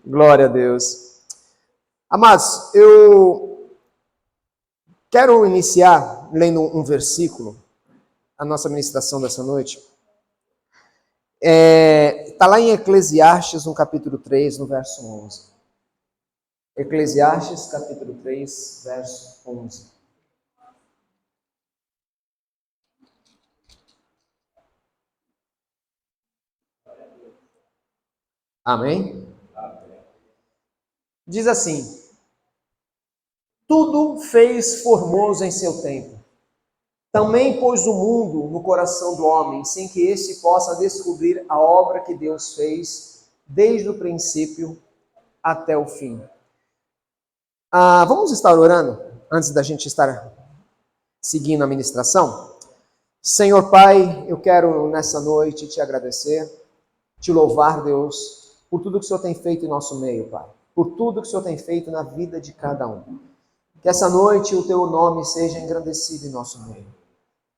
Glória a Deus. Amados, eu quero iniciar lendo um versículo, a nossa ministração dessa noite. Está lá em Eclesiastes, no capítulo 3, no verso 11. Eclesiastes, capítulo 3, verso 11. Amém? Diz assim: tudo fez formoso em seu tempo. Também pôs o mundo no coração do homem, sem que este possa descobrir a obra que Deus fez desde o princípio até o fim. Vamos estar orando antes da gente estar seguindo a ministração? Senhor Pai, eu quero nessa noite te agradecer, te louvar, Deus, por tudo que o Senhor tem feito em nosso meio, Pai. Por tudo que o Senhor tem feito na vida de cada um. Que essa noite o teu nome seja engrandecido em nosso meio.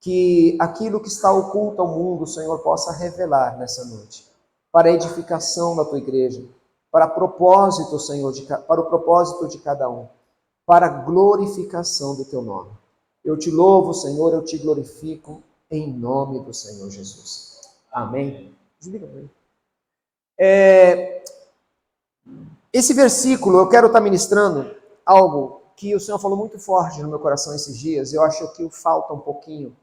Que aquilo que está oculto ao mundo, o Senhor possa revelar nessa noite. Para a edificação da tua igreja. Para propósito, Senhor, para o propósito de cada um. Para a glorificação do teu nome. Eu te louvo, Senhor, eu te glorifico em nome do Senhor Jesus. Amém. Desliga aí. Esse versículo, eu quero estar ministrando algo que o Senhor falou muito forte no meu coração esses dias. Eu acho que falta um pouquinho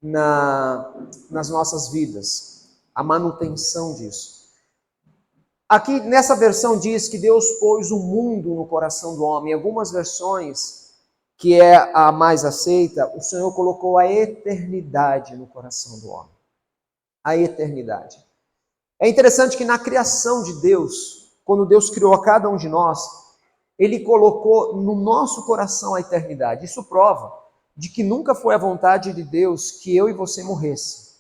nas nossas vidas, a manutenção disso. Aqui nessa versão diz que Deus pôs o mundo no coração do homem. Em algumas versões, que é a mais aceita, o Senhor colocou a eternidade no coração do homem. A eternidade. É interessante que na criação de Deus, quando Deus criou a cada um de nós, Ele colocou no nosso coração a eternidade. Isso prova de que nunca foi a vontade de Deus que eu e você morresse.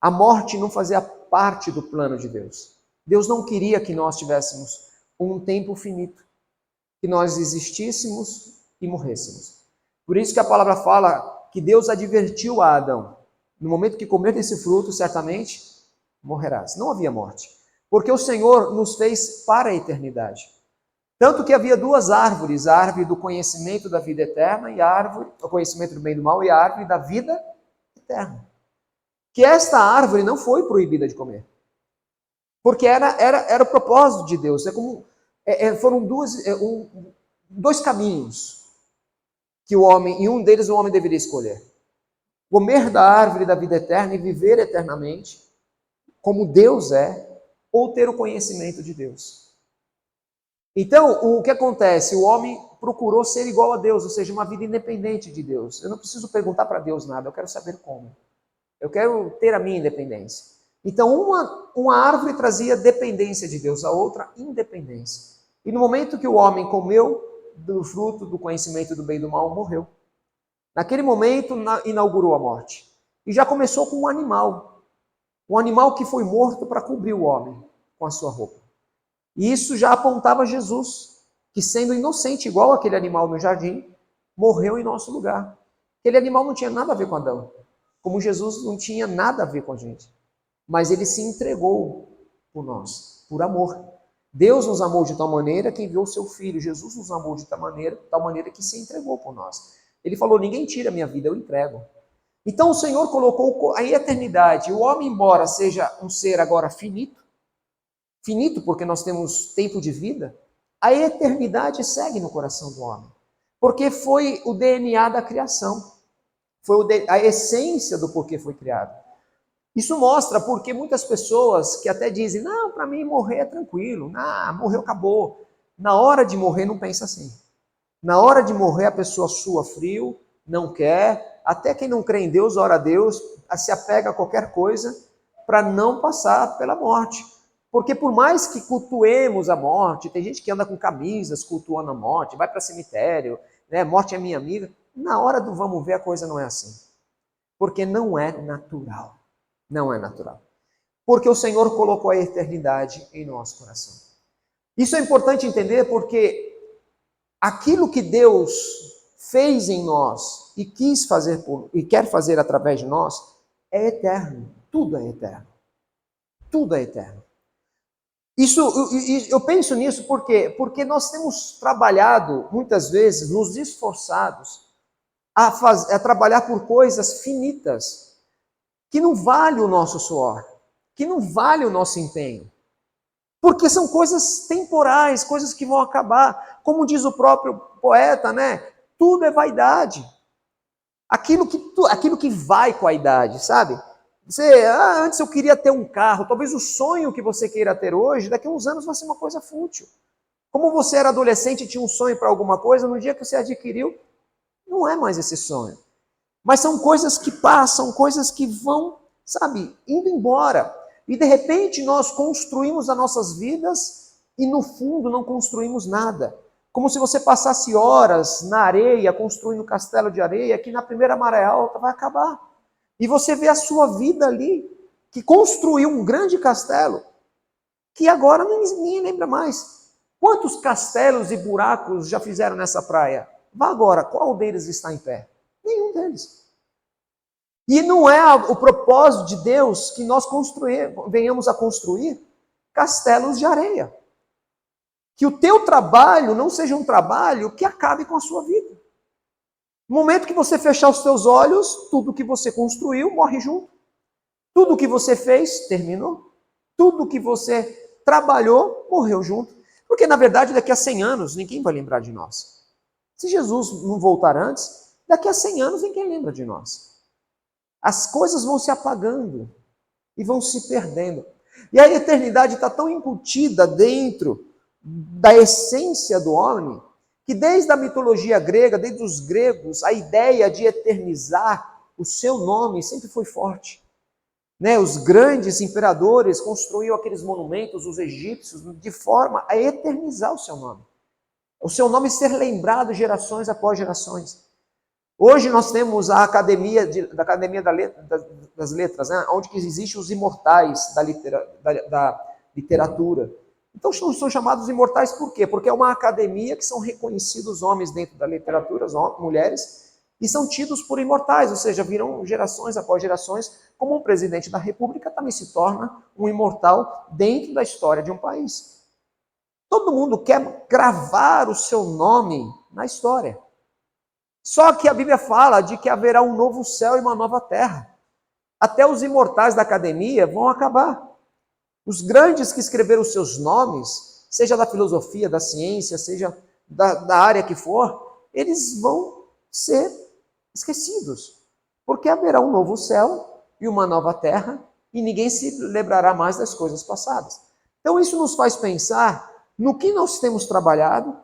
A morte não fazia parte do plano de Deus. Deus não queria que nós tivéssemos um tempo finito, que nós existíssemos e morrêssemos. Por isso que a palavra fala que Deus advertiu a Adão: no momento que comer desse fruto, certamente morrerás. Não havia morte, porque o Senhor nos fez para a eternidade. Tanto que havia duas árvores, a árvore do conhecimento da vida eterna e a árvore do conhecimento do bem e do mal e a árvore da vida eterna. Que esta árvore não foi proibida de comer, porque era o propósito de Deus. Foram dois caminhos que o homem, e um deles o homem deveria escolher: comer da árvore da vida eterna e viver eternamente, como Deus é, ou ter o conhecimento de Deus. Então, o que acontece? O homem procurou ser igual a Deus, ou seja, uma vida independente de Deus. Eu não preciso perguntar para Deus nada, eu quero saber como. Eu quero ter a minha independência. Então, uma árvore trazia dependência de Deus, a outra independência. E no momento que o homem comeu do fruto do conhecimento do bem e do mal, morreu. Naquele momento, inaugurou a morte. E já começou com um animal. Um animal que foi morto para cobrir o homem com a sua roupa. E isso já apontava Jesus, que sendo inocente, igual aquele animal no jardim, morreu em nosso lugar. Aquele animal não tinha nada a ver com Adão, como Jesus não tinha nada a ver com a gente. Mas ele se entregou por nós, por amor. Deus nos amou de tal maneira que enviou o seu Filho. Jesus nos amou de tal maneira que se entregou por nós. Ele falou: ninguém tira a minha vida, eu entrego. Então o Senhor colocou a eternidade. O homem, embora seja um ser agora finito porque nós temos tempo de vida, a eternidade segue no coração do homem. Porque foi o DNA da criação. Foi a essência do porquê foi criado. Isso mostra porque muitas pessoas que até dizem: não, para mim morrer é tranquilo, morreu, acabou. Na hora de morrer não pensa assim. Na hora de morrer a pessoa sua frio, não quer, até quem não crê em Deus, ora a Deus, se apega a qualquer coisa para não passar pela morte. Porque por mais que cultuemos a morte, tem gente que anda com camisas cultuando a morte, vai para cemitério, né? Morte é minha amiga. Na hora do vamos ver a coisa não é assim. Porque não é natural. Não é natural. Porque o Senhor colocou a eternidade em nosso coração. Isso é importante entender porque aquilo que Deus fez em nós e quis fazer e quer fazer através de nós é eterno. Tudo é eterno. Tudo é eterno. Isso, eu penso nisso por quê? Porque nós temos trabalhado, muitas vezes, nos esforçados a trabalhar por coisas finitas, que não vale o nosso suor, que não vale o nosso empenho. Porque são coisas temporais, coisas que vão acabar. Como diz o próprio poeta, né? Tudo é vaidade. Aquilo que vai com a idade, sabe? Antes eu queria ter um carro, talvez o sonho que você queira ter hoje, daqui a uns anos vai ser uma coisa fútil. Como você era adolescente e tinha um sonho para alguma coisa, no dia que você adquiriu, não é mais esse sonho. Mas são coisas que passam, coisas que vão, sabe, indo embora. E de repente nós construímos as nossas vidas e no fundo não construímos nada. Como se você passasse horas na areia, construindo castelo de areia, que na primeira maré alta vai acabar. E você vê a sua vida ali, que construiu um grande castelo, que agora ninguém lembra mais. Quantos castelos e buracos já fizeram nessa praia? Vá agora, qual deles está em pé? Nenhum deles. E não é o propósito de Deus que nós venhamos a construir castelos de areia. Que o teu trabalho não seja um trabalho que acabe com a sua vida. No momento que você fechar os teus olhos, tudo que você construiu morre junto. Tudo que você fez terminou. Tudo que você trabalhou morreu junto. Porque, na verdade, daqui a 100 anos, ninguém vai lembrar de nós. Se Jesus não voltar antes, daqui a 100 anos ninguém lembra de nós. As coisas vão se apagando e vão se perdendo. E a eternidade está tão incutida dentro da essência do homem, que desde a mitologia grega, desde os gregos, a ideia de eternizar o seu nome sempre foi forte. Né? Os grandes imperadores construíam aqueles monumentos, os egípcios, de forma a eternizar o seu nome. O seu nome ser lembrado gerações após gerações. Hoje nós temos a Academia das Letras, né? Onde existem os imortais da literatura. Então são chamados imortais por quê? Porque é uma academia que são reconhecidos homens dentro da literatura, mulheres, e são tidos por imortais, ou seja, viram gerações após gerações, como um presidente da República também se torna um imortal dentro da história de um país. Todo mundo quer gravar o seu nome na história. Só que a Bíblia fala de que haverá um novo céu e uma nova terra. Até os imortais da academia vão acabar. Os grandes que escreveram os seus nomes, seja da filosofia, da ciência, seja da área que for, eles vão ser esquecidos. Porque haverá um novo céu e uma nova terra e ninguém se lembrará mais das coisas passadas. Então isso nos faz pensar no que nós temos trabalhado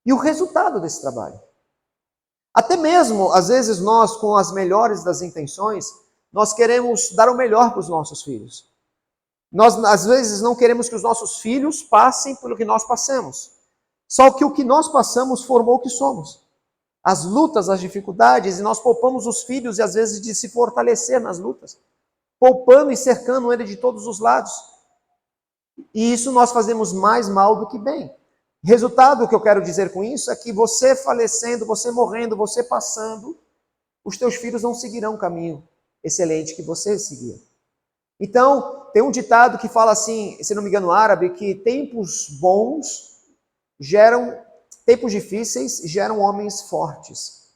e o resultado desse trabalho. Até mesmo, às vezes, nós, com as melhores das intenções, nós queremos dar o melhor para os nossos filhos. Nós, às vezes, não queremos que os nossos filhos passem pelo que nós passamos. Só que o que nós passamos formou o que somos. As lutas, as dificuldades, e nós poupamos os filhos, e às vezes, de se fortalecer nas lutas. Poupando e cercando ele de todos os lados. E isso nós fazemos mais mal do que bem. Resultado que eu quero dizer com isso é que você falecendo, você morrendo, você passando, os teus filhos não seguirão o caminho excelente que você seguia. Então, tem um ditado que fala assim, se não me engano árabe, que tempos bons tempos difíceis geram homens fortes.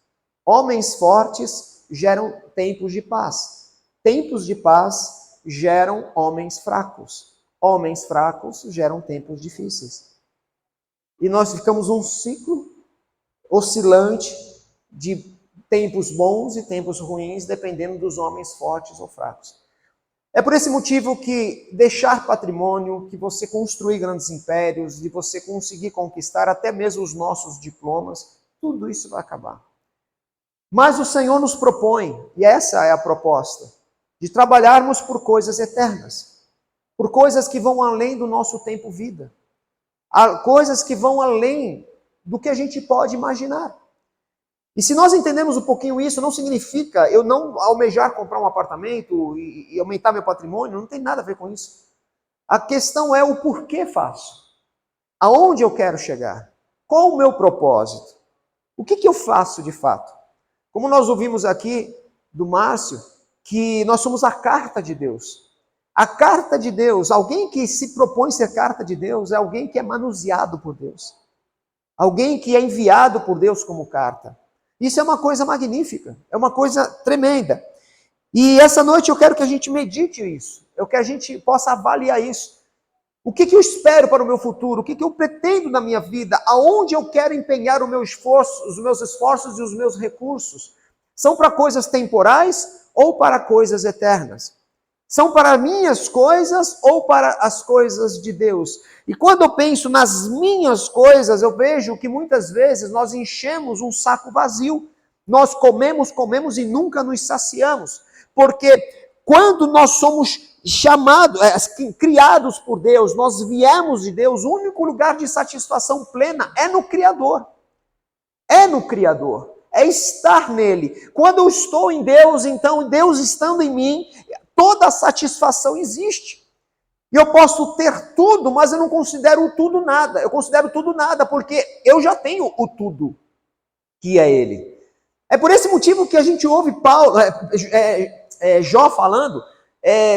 Homens fortes geram tempos de paz. Tempos de paz geram homens fracos. Homens fracos geram tempos difíceis. E nós ficamos um ciclo oscilante de tempos bons e tempos ruins, dependendo dos homens fortes ou fracos. É por esse motivo que deixar patrimônio, que você construir grandes impérios, de você conseguir conquistar até mesmo os nossos diplomas, tudo isso vai acabar. Mas o Senhor nos propõe, e essa é a proposta, de trabalharmos por coisas eternas, por coisas que vão além do nosso tempo-vida. Há coisas que vão além do que a gente pode imaginar. E se nós entendemos um pouquinho isso, não significa eu não almejar comprar um apartamento e aumentar meu patrimônio, não tem nada a ver com isso. A questão é o porquê faço. Aonde eu quero chegar? Qual o meu propósito? O que eu faço de fato? Como nós ouvimos aqui do Márcio, que nós somos a carta de Deus. A carta de Deus, alguém que se propõe ser carta de Deus, é alguém que é manuseado por Deus. Alguém que é enviado por Deus como carta. Isso é uma coisa magnífica, é uma coisa tremenda. E essa noite eu quero que a gente medite isso, eu quero que a gente possa avaliar isso. O que eu espero para o meu futuro? O que eu pretendo na minha vida? Aonde eu quero empenhar o meu esforço, os meus esforços e os meus recursos? São para coisas temporais ou para coisas eternas? São para minhas coisas ou para as coisas de Deus? E quando eu penso nas minhas coisas, eu vejo que muitas vezes nós enchemos um saco vazio. Nós comemos e nunca nos saciamos. Porque quando nós somos chamados, criados por Deus, nós viemos de Deus, o único lugar de satisfação plena é no Criador. É no Criador. É estar nele. Quando eu estou em Deus, então Deus estando em mim, toda a satisfação existe. E eu posso ter tudo, mas eu não considero o tudo nada. Eu considero tudo nada, porque eu já tenho o tudo, que é Ele. É por esse motivo que a gente ouve Jó falando,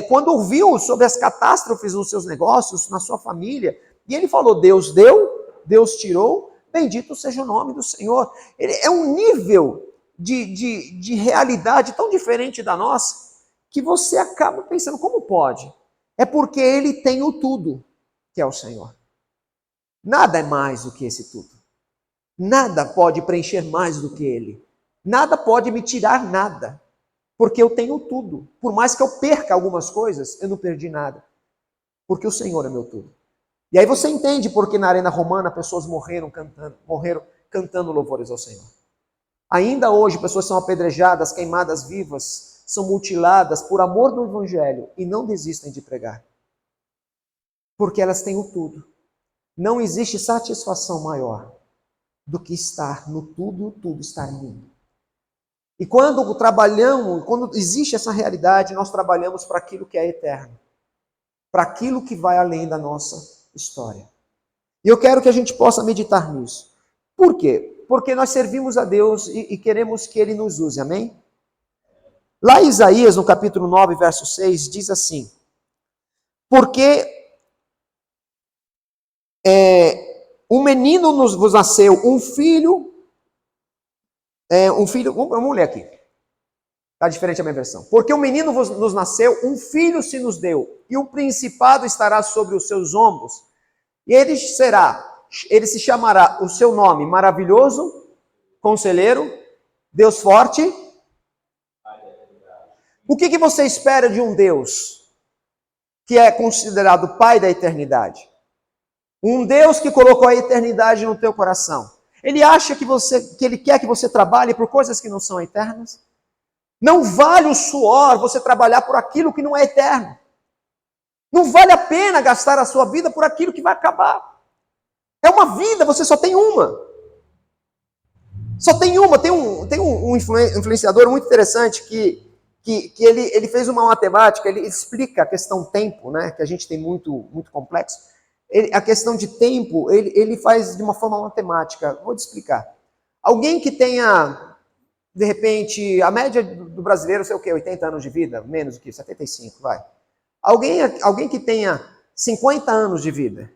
quando ouviu sobre as catástrofes nos seus negócios, na sua família, e ele falou, Deus deu, Deus tirou, bendito seja o nome do Senhor. É um nível de realidade tão diferente da nossa, que você acaba pensando, como pode? É porque ele tem o tudo, que é o Senhor. Nada é mais do que esse tudo. Nada pode preencher mais do que ele. Nada pode me tirar nada, porque eu tenho tudo. Por mais que eu perca algumas coisas, eu não perdi nada, porque o Senhor é meu tudo. E aí você entende porque na arena romana pessoas morreram cantando louvores ao Senhor. Ainda hoje pessoas são apedrejadas, queimadas vivas, são mutiladas por amor do Evangelho e não desistem de pregar. Porque elas têm o tudo. Não existe satisfação maior do que estar no tudo, tudo estar em mim. E quando trabalhamos, quando existe essa realidade, nós trabalhamos para aquilo que é eterno. Para aquilo que vai além da nossa história. E eu quero que a gente possa meditar nisso. Por quê? Porque nós servimos a Deus e queremos que Ele nos use, amém? Lá em Isaías, no capítulo 9, verso 6, diz assim, porque um menino vos nasceu, um filho, vamos ler aqui, está diferente a minha versão. Porque um menino nos nasceu, um filho se nos deu, e o principado estará sobre os seus ombros, e ele se chamará o seu nome, maravilhoso, conselheiro, Deus forte. O que você espera de um Deus que é considerado Pai da eternidade? Um Deus que colocou a eternidade no teu coração. Ele acha que Ele quer que você trabalhe por coisas que não são eternas? Não vale o suor você trabalhar por aquilo que não é eterno. Não vale a pena gastar a sua vida por aquilo que vai acabar. É uma vida, você só tem uma. Só tem uma. Tem um influenciador muito interessante que ele fez uma matemática, ele explica a questão tempo, né, que a gente tem muito complexo. A questão de tempo, ele faz de uma forma matemática. Vou te explicar. Alguém que tenha, de repente, a média do brasileiro, sei o quê, 80 anos de vida, menos do que 75, vai. Alguém que tenha 50 anos de vida,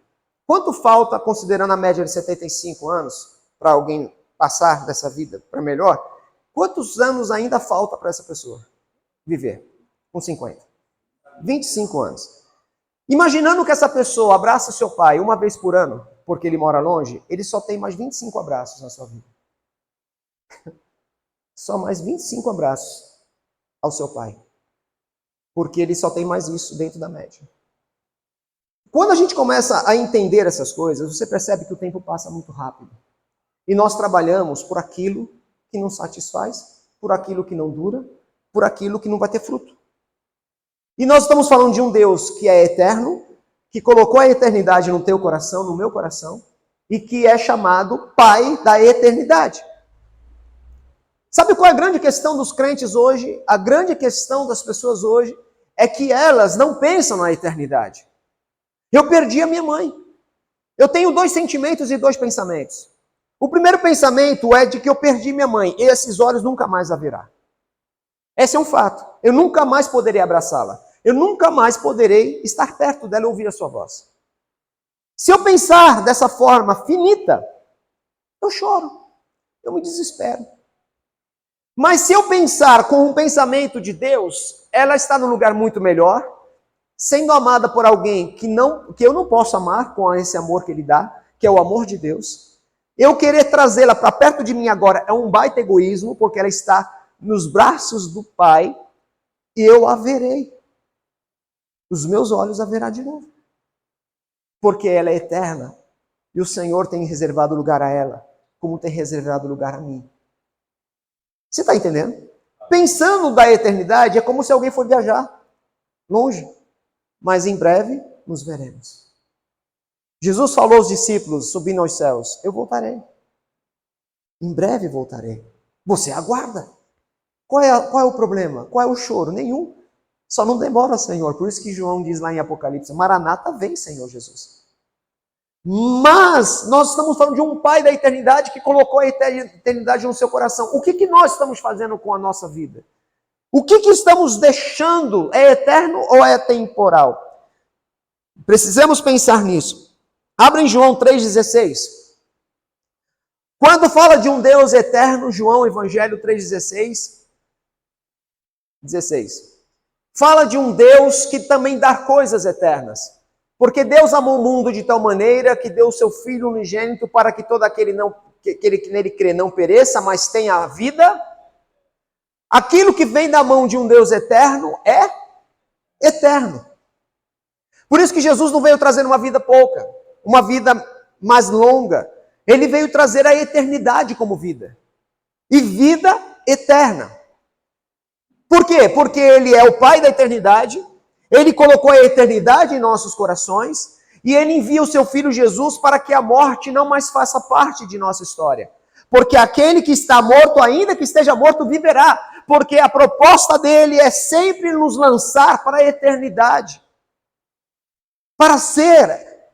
quanto falta, considerando a média de 75 anos, para alguém passar dessa vida para melhor? Quantos anos ainda falta para essa pessoa viver com 50? 25 anos. Imaginando que essa pessoa abraça seu pai uma vez por ano, porque ele mora longe, ele só tem mais 25 abraços na sua vida. Só mais 25 abraços ao seu pai. Porque ele só tem mais isso dentro da média. Quando a gente começa a entender essas coisas, você percebe que o tempo passa muito rápido. E nós trabalhamos por aquilo que não satisfaz, por aquilo que não dura, por aquilo que não vai ter fruto. E nós estamos falando de um Deus que é eterno, que colocou a eternidade no teu coração, no meu coração, e que é chamado Pai da eternidade. Sabe qual é a grande questão dos crentes hoje? A grande questão das pessoas hoje é que elas não pensam na eternidade. Eu perdi a minha mãe. Eu tenho 2 sentimentos e 2 pensamentos. O primeiro pensamento é de que eu perdi minha mãe, e esses olhos nunca mais a verá. Esse é um fato. Eu nunca mais poderei abraçá-la. eu nunca mais poderei estar perto dela e ouvir a sua voz. Se eu pensar dessa forma finita, eu choro, eu me desespero. Mas se eu pensar com um pensamento de Deus, ela está num lugar muito melhor, sendo amada por alguém que eu não posso amar com esse amor que ele dá, que é o amor de Deus. Eu querer trazê-la para perto de mim agora é um baita egoísmo, porque ela está nos braços do Pai, e eu a verei. Os meus olhos a verá de novo. Porque ela é eterna, e o Senhor tem reservado lugar a ela, como tem reservado lugar a mim. Você está entendendo? Pensando da eternidade, é como se alguém for viajar longe. Mas em breve nos veremos. Jesus falou aos discípulos, subindo aos céus, eu voltarei. Em breve voltarei. Você aguarda. Qual é o problema? Qual é o choro? Nenhum. Só não demora, Senhor. Por isso que João diz lá em Apocalipse, Maranata, vem, Senhor Jesus. Mas nós estamos falando de um Pai da eternidade que colocou a eternidade no seu coração. O que nós estamos fazendo com a nossa vida? O que estamos deixando? É eterno ou é temporal? Precisamos pensar nisso. Abra em João 3,16. Quando fala de um Deus eterno, João, Evangelho 3,16, fala de um Deus que também dá coisas eternas. Porque Deus amou o mundo de tal maneira que deu o seu Filho unigênito para que todo aquele que nele crê não pereça, mas tenha a vida. Aquilo que vem da mão de um Deus eterno é eterno. Por isso que Jesus não veio trazer uma vida pouca, uma vida mais longa. Ele veio trazer a eternidade como vida. E vida eterna. Por quê? Porque Ele é o Pai da eternidade, Ele colocou a eternidade em nossos corações, e Ele envia o Seu Filho Jesus para que a morte não mais faça parte de nossa história. Porque aquele que está morto, ainda que esteja morto, viverá. Porque a proposta dele é sempre nos lançar para a eternidade. Para ser,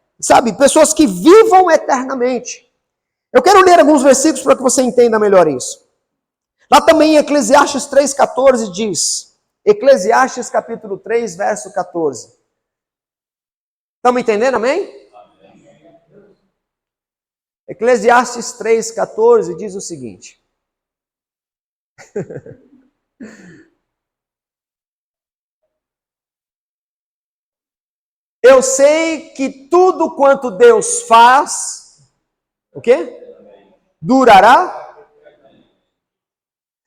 pessoas que vivam eternamente. Eu quero ler alguns versículos para que você entenda melhor isso. Lá também em Eclesiastes 3,14 diz, Eclesiastes capítulo 3, verso 14. Estão me entendendo, amém? Eclesiastes 3,14 diz o seguinte. Eu sei que tudo quanto Deus faz, o quê? Durará?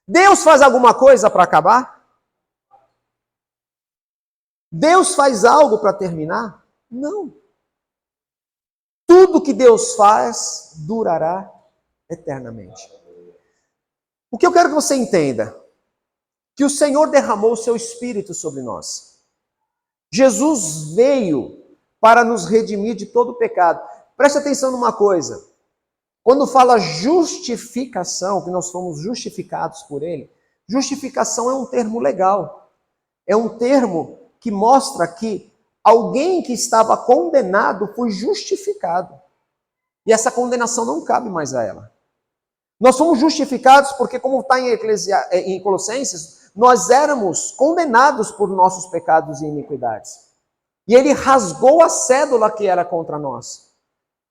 Deus faz alguma coisa para acabar? Deus faz algo para terminar? Não. Tudo que Deus faz durará eternamente. O que eu quero que você entenda? Que o Senhor derramou o seu Espírito sobre nós. Jesus veio para nos redimir de todo o pecado. Preste atenção numa coisa. Quando fala justificação, que nós fomos justificados por Ele, justificação é um termo legal. É um termo que mostra que alguém que estava condenado foi justificado. E essa condenação não cabe mais a ela. Nós fomos justificados porque, como está em Colossenses, nós éramos condenados por nossos pecados e iniquidades. E Ele rasgou a cédula que era contra nós.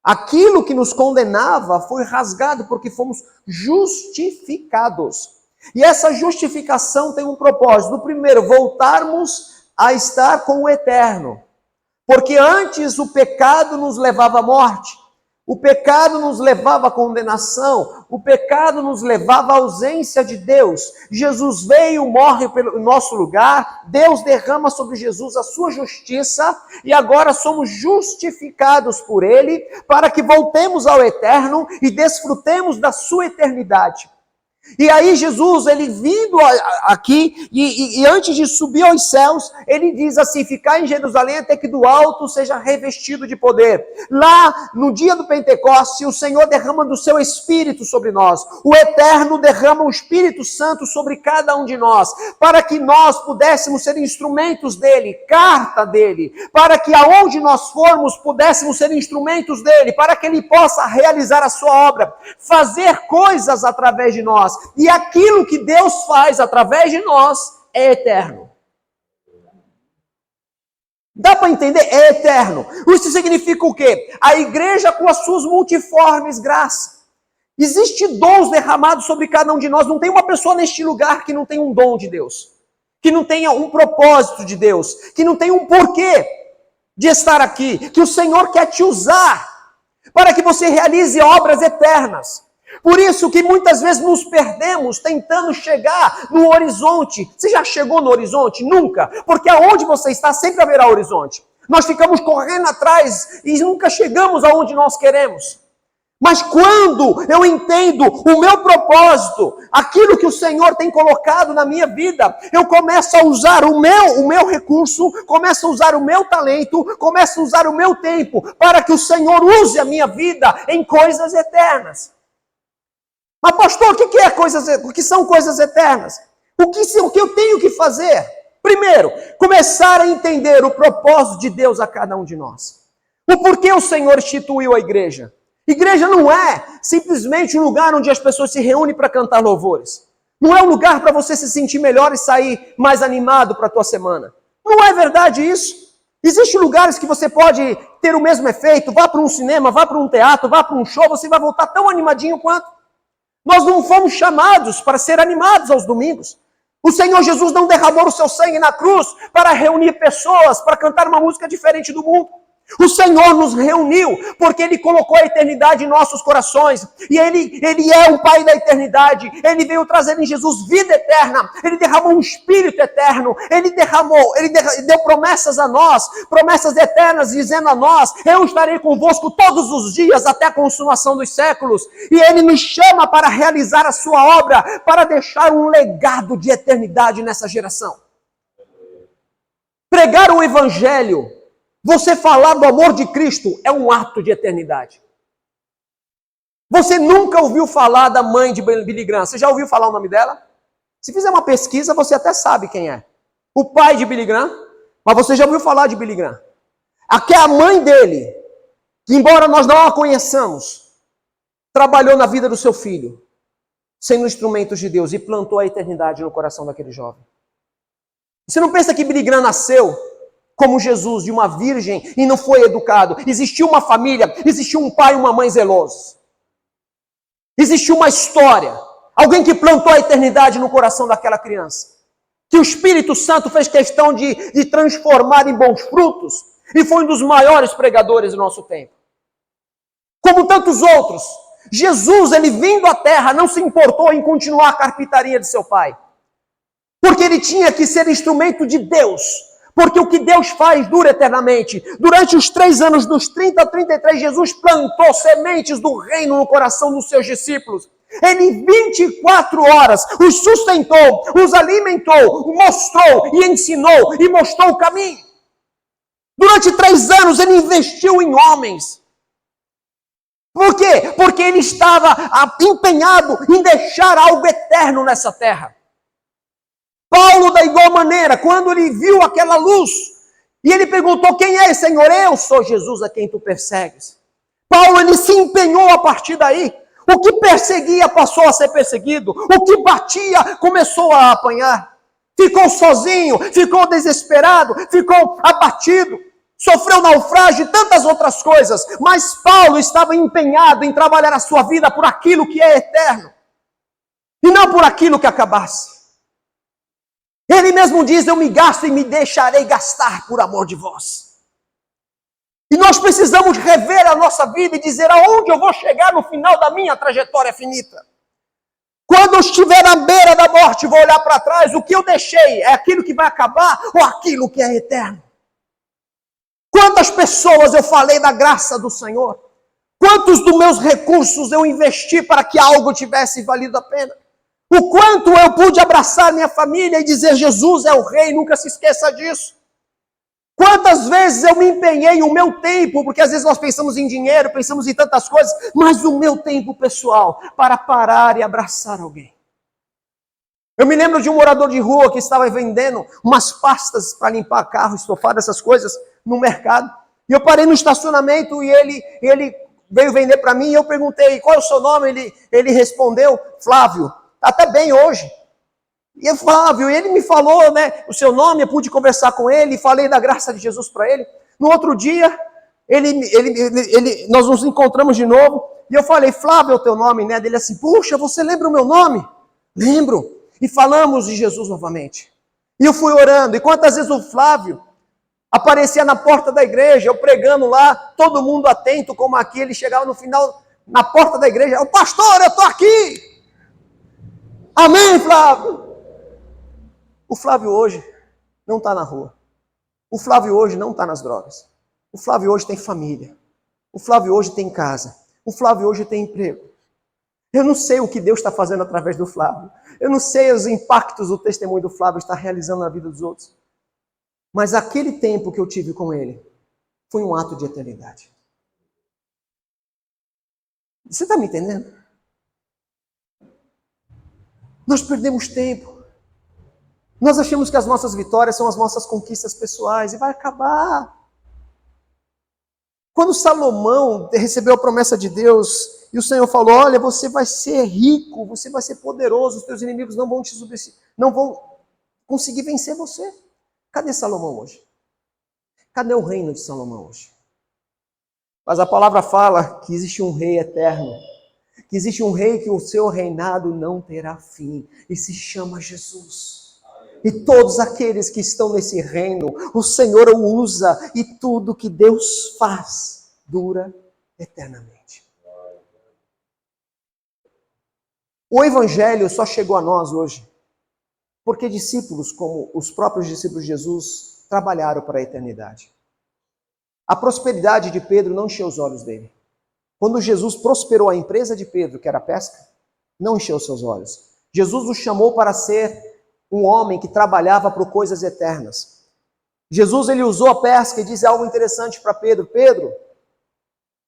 Aquilo que nos condenava foi rasgado porque fomos justificados. E essa justificação tem um propósito. Primeiro, voltarmos a estar com o eterno. Porque antes o pecado nos levava à morte. O pecado nos levava à condenação. O pecado nos levava à ausência de Deus. Jesus veio, morre pelo nosso lugar. Deus derrama sobre Jesus a sua justiça. E agora somos justificados por Ele para que voltemos ao eterno e desfrutemos da sua eternidade. E aí Jesus, ele vindo aqui, e antes de subir aos céus, ele diz assim, ficar em Jerusalém até que do alto seja revestido de poder. Lá, no dia do Pentecostes, o Senhor derrama do seu Espírito sobre nós. O Eterno derrama o Espírito Santo sobre cada um de nós, para que nós pudéssemos ser instrumentos dele, carta dele, para que aonde nós formos pudéssemos ser instrumentos dele, para que ele possa realizar a sua obra, fazer coisas através de nós. E aquilo que Deus faz através de nós é eterno. Dá para entender? É eterno. Isso significa o quê? A igreja com as suas multiformes graças. Existem dons derramados sobre cada um de nós. Não tem uma pessoa neste lugar que não tenha um dom de Deus, que não tenha um propósito de Deus, que não tenha um porquê de estar aqui, que o Senhor quer te usar para que você realize obras eternas. Por isso que muitas vezes nos perdemos tentando chegar no horizonte. Você já chegou no horizonte? Nunca. Porque aonde você está sempre haverá horizonte. Nós ficamos correndo atrás e nunca chegamos aonde nós queremos. Mas quando eu entendo o meu propósito, aquilo que o Senhor tem colocado na minha vida, eu começo a usar o meu recurso, começo a usar o meu talento, começo a usar o meu tempo para que o Senhor use a minha vida em coisas eternas. Mas pastor, o que são coisas eternas? O que eu tenho que fazer? Primeiro, começar a entender o propósito de Deus a cada um de nós. O porquê o Senhor instituiu a igreja. Igreja não é simplesmente um lugar onde as pessoas se reúnem para cantar louvores. Não é um lugar para você se sentir melhor e sair mais animado para a tua semana. Não é verdade isso. Existem lugares que você pode ter o mesmo efeito. Vá para um cinema, vá para um teatro, vá para um show, você vai voltar tão animadinho quanto. Nós não fomos chamados para ser animados aos domingos. O Senhor Jesus não derramou o seu sangue na cruz para reunir pessoas, para cantar uma música diferente do mundo. O Senhor nos reuniu porque Ele colocou a eternidade em nossos corações. E Ele é o Pai da eternidade. Ele veio trazer em Jesus vida eterna. Ele derramou um Espírito eterno. Ele deu promessas a nós, promessas eternas, dizendo a nós: eu estarei convosco todos os dias até a consumação dos séculos. E Ele nos chama para realizar a sua obra, para deixar um legado de eternidade nessa geração. Pregar o Evangelho, você falar do amor de Cristo, é um ato de eternidade. Você nunca ouviu falar da mãe de Billy Graham? Você já ouviu falar o nome dela? Se fizer uma pesquisa, você até sabe quem é. O pai de Billy Graham, mas você já ouviu falar de Billy Graham. Aqui é a mãe dele, que embora nós não a conheçamos, trabalhou na vida do seu filho, sendo instrumentos de Deus, e plantou a eternidade no coração daquele jovem. Você não pensa que Billy Graham nasceu como Jesus, de uma virgem, e não foi educado? Existiu uma família, existiu um pai e uma mãe zelosos. Existiu uma história, alguém que plantou a eternidade no coração daquela criança, que o Espírito Santo fez questão de transformar em bons frutos, e foi um dos maiores pregadores do nosso tempo. Como tantos outros, Jesus, ele vindo à terra, não se importou em continuar a carpintaria de seu pai, porque ele tinha que ser instrumento de Deus. Porque o que Deus faz dura eternamente. Durante os 3 anos, dos 30 a 33, Jesus plantou sementes do reino no coração dos seus discípulos. Ele 24 horas os sustentou, os alimentou, mostrou e ensinou e mostrou o caminho. Durante 3 anos ele investiu em homens. Por quê? Porque ele estava empenhado em deixar algo eterno nessa terra. Paulo, da igual maneira, quando ele viu aquela luz, e ele perguntou: quem é, Senhor? Eu sou Jesus a quem tu persegues. Paulo, ele se empenhou a partir daí. O que perseguia passou a ser perseguido. O que batia começou a apanhar. Ficou sozinho, ficou desesperado, ficou abatido, sofreu naufrágio e tantas outras coisas. Mas Paulo estava empenhado em trabalhar a sua vida por aquilo que é eterno, e não por aquilo que acabasse. Ele mesmo diz: eu me gasto e me deixarei gastar por amor de vós. E nós precisamos rever a nossa vida e dizer: aonde eu vou chegar no final da minha trajetória finita? Quando eu estiver na beira da morte, vou olhar para trás: o que eu deixei é aquilo que vai acabar ou aquilo que é eterno? Quantas pessoas eu falei da graça do Senhor? Quantos dos meus recursos eu investi para que algo tivesse valido a pena? O quanto eu pude abraçar minha família e dizer: Jesus é o Rei, nunca se esqueça disso. Quantas vezes eu me empenhei o meu tempo, porque às vezes nós pensamos em dinheiro, pensamos em tantas coisas, mas o meu tempo pessoal para parar e abraçar alguém. Eu me lembro de um morador de rua que estava vendendo umas pastas para limpar carro, estofado, essas coisas, no mercado. E eu parei no estacionamento e ele veio vender para mim e eu perguntei: qual é o seu nome? Ele respondeu: Flávio. Até bem hoje. E é Flávio, ele me falou, né, o seu nome, eu pude conversar com ele, falei da graça de Jesus para ele. No outro dia, nós nos encontramos de novo, e eu falei, Flávio é o teu nome, né? Ele assim, puxa, você lembra o meu nome? Lembro. E falamos de Jesus novamente. E eu fui orando, e quantas vezes o Flávio aparecia na porta da igreja, eu pregando lá, todo mundo atento, como aqui, ele chegava no final, na porta da igreja, o pastor, eu estou aqui. Amém, Flávio? O Flávio hoje não está na rua. O Flávio hoje não está nas drogas. O Flávio hoje tem família. O Flávio hoje tem casa. O Flávio hoje tem emprego. Eu não sei o que Deus está fazendo através do Flávio. Eu não sei os impactos do testemunho do Flávio está realizando na vida dos outros. Mas aquele tempo que eu tive com ele foi um ato de eternidade. Você está me entendendo? Nós perdemos tempo. Nós achamos que as nossas vitórias são as nossas conquistas pessoais e vai acabar. Quando Salomão recebeu a promessa de Deus e o Senhor falou, olha, você vai ser rico, você vai ser poderoso, os teus inimigos não vão te substituir, não vão conseguir vencer você. Cadê Salomão hoje? Cadê o reino de Salomão hoje? Mas a palavra fala que existe um rei eterno, que existe um rei que o seu reinado não terá fim e se chama Jesus. E todos aqueles que estão nesse reino, o Senhor o usa e tudo que Deus faz dura eternamente. O Evangelho só chegou a nós hoje porque discípulos, como os próprios discípulos de Jesus, trabalharam para a eternidade. A prosperidade de Pedro não encheu os olhos dele. Quando Jesus prosperou a empresa de Pedro, que era a pesca, não encheu seus olhos. Jesus o chamou para ser um homem que trabalhava por coisas eternas. Jesus, ele usou a pesca e disse algo interessante para Pedro. Pedro,